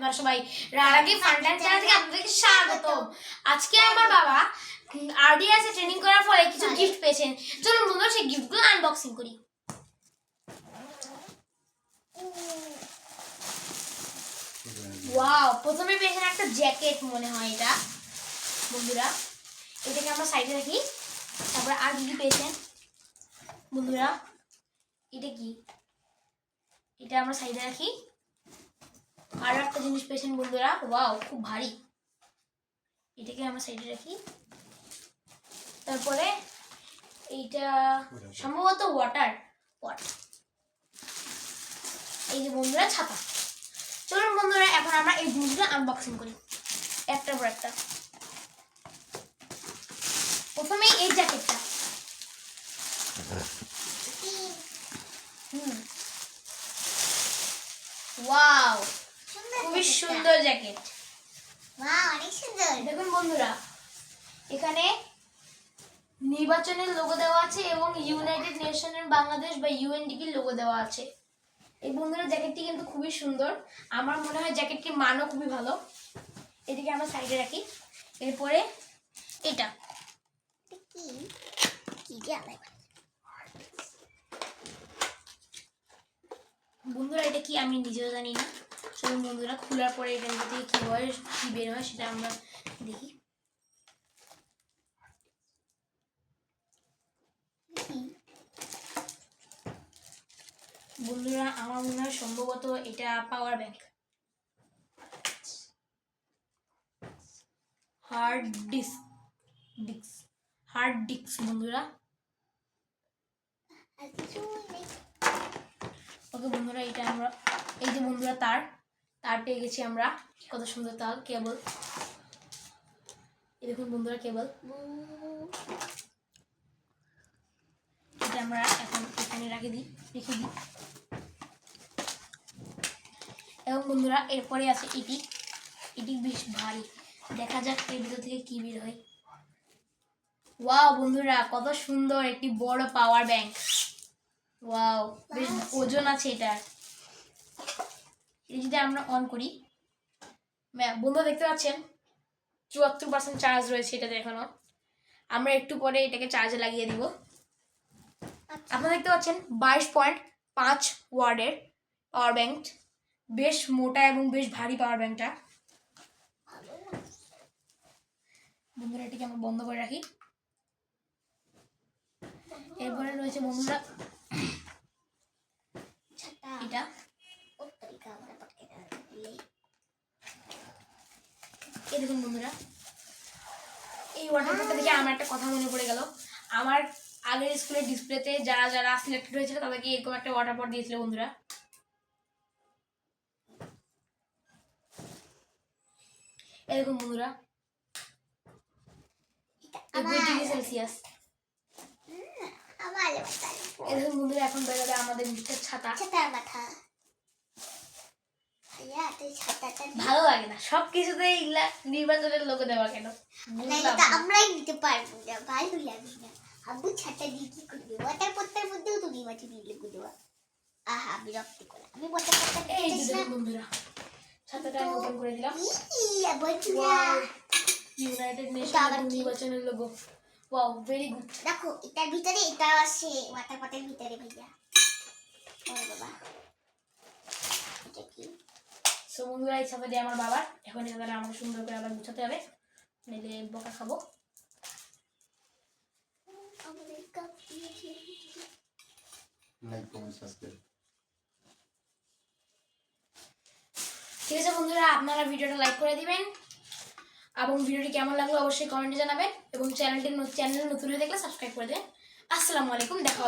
আপনারা সবাই রাগি ফান্টান চ্যানেল থেকে আপনাদেরকে স্বাগতম। আজকে আমার বাবা আরডিএস এ ট্রেনিং করার ফলে কিছু গিফট পেয়েছেন। চলুন বন্ধুরা সেই গিফটগুলো আনবক্সিং করি। ওয়াও, প্রথমে পেয়েছেন একটা জ্যাকেট, মনে হয় এটা। বন্ধুরা এটাকে আমরা সাইডে রাখি। তারপরে আর কি পেয়েছেন বন্ধুরা, এটা কি, এটা আমরা সাইডে রাখি। আর একটা জিনিস পেয়েছেন বন্ধুরা, ওয়াও খুব ভারী, এটাকে আমরা সাইডে রাখি। তারপরে এইটা সম্ভবত ওয়াটার পট। এই যে বন্ধুরা ছাতা। চলুন বন্ধুরা এখন আমরা এই জিনিসগুলো আনবক্সিং করি একটার পর একটা। প্রথমেই এই জ্যাকেটটা। ওয়াও, খুবই সুন্দর জ্যাকেট। অনেক সুন্দর। দেখুন বন্ধুরা, এখানে নির্বাচনের লোগো দেওয়া আছে এবং ইউনাইটেড নেশনের বাংলাদেশ বা ইউএনডিপির লোগো দেওয়া আছে। এই বন্ধুরা জ্যাকেটটি কিন্তু খুবই সুন্দর, আমার মনে হয় জ্যাকেটটির মানও খুবই ভালো। এদিকে আমরা সাইডে রাখি। এরপরে এটা বন্ধুরা, এটা কি আমি নিজেও জানি না। চলুন বন্ধুরা খোলার পরে এখান থেকে কি হয়, কি বের হয় সেটা আমরা দেখি। বন্ধুরা আমার মনে হয় সম্ভবত এটা পাওয়ার ব্যাংক, হার্ড ডিস্ক বন্ধুরা। ওকে বন্ধুরা, এটা আমরা এই যে বন্ধুরা তার পেয়ে গেছি আমরা। কত সুন্দর তার কেবল, এই দেখুন বন্ধুরা কেবল। এটা আমরা এখন এখানে রেখে দিই। এবং বন্ধুরা এরপরে আছে এটি বেশ ভারী, দেখা যাক এর ভিতর থেকে কি বের হয়। ওয়াও বন্ধুরা, কত সুন্দর একটি বড় পাওয়ার ব্যাংক। ওয়াও, বেশ ওজন আছে এটার। এই যদি আমরা অন করি, বন্ধুরা দেখতে পাচ্ছেন 74% চার্জ রয়েছে এটাতে এখনো। আমরা একটু পরে এটাকে চার্জে লাগিয়ে দিব। আপনারা দেখতে পাচ্ছেন 22.5 ওয়াটের পাওয়ার ব্যাংক, বেশ মোটা এবং বেশ ভারী পাওয়ার ব্যাংকটা। বন্ধুরা এটাকে আমরা বন্ধ করে রাখি। এরপরে রয়েছে বন্ধুরা এটা। এই দেখুন বন্ধুরা, এই ওয়াটার পটটা দেখে আমার একটা কথা মনে পড়ে গেল। আমার আগের স্কুলের ডিসপ্লেতে যারা সিলেক্টেড হয়েছিল তাদেরকে এরকম একটা ওয়াটার পট দিয়েছিল বন্ধুরা। এরকম বন্ধুরা 20 ডিগ্রি সেলসিয়াস। এরকম বন্ধুরা এখন বেরোবে আমাদের মিষ্টার ছাতা। ভালো লাগে না সবকিছুতে এগুলা নির্বাচনের লোক দেওয়া কেন, আমরাই নিতে পারবো না, ভালো লাগে না। আব্বু ছাতা দিয়ে কি করবে? ওয়াটার পট্টার মধ্যেও তো নির্বাচন দিয়ে লিখে দেওয়া। আহা বিরক্ত করে। আমি ওয়াটার পট্টা এই যে বন্ধুরা ছাতাটা ওপেন করে দিলাম। ইউনাইটেড নেশনের নির্বাচনের লোগো। Wow, very good. দেখো এটার ভিতরে এটা আছে, ওয়াটার পটের ভিতরে ভাইয়া। ওরে বাবা, এটা কি? সো বন্ধুরা এই ছাতা দিয়ে আমার বাবার। এখন এখানে আমাকে সুন্দর করে আবার গুছাতে হবে, নাহলে বকা খাবো। ঠিক আছে বন্ধুরা, আপনারা ভিডিওটা লাইক করে দিবেন এবং ভিডিওটি কেমন লাগলো অবশ্যই কমেন্টে জানাবেন এবং চ্যানেল নতুন হয়ে থাকলে সাবস্ক্রাইব করে দেবেন। আসসালামু আলাইকুম, দেখা হবে।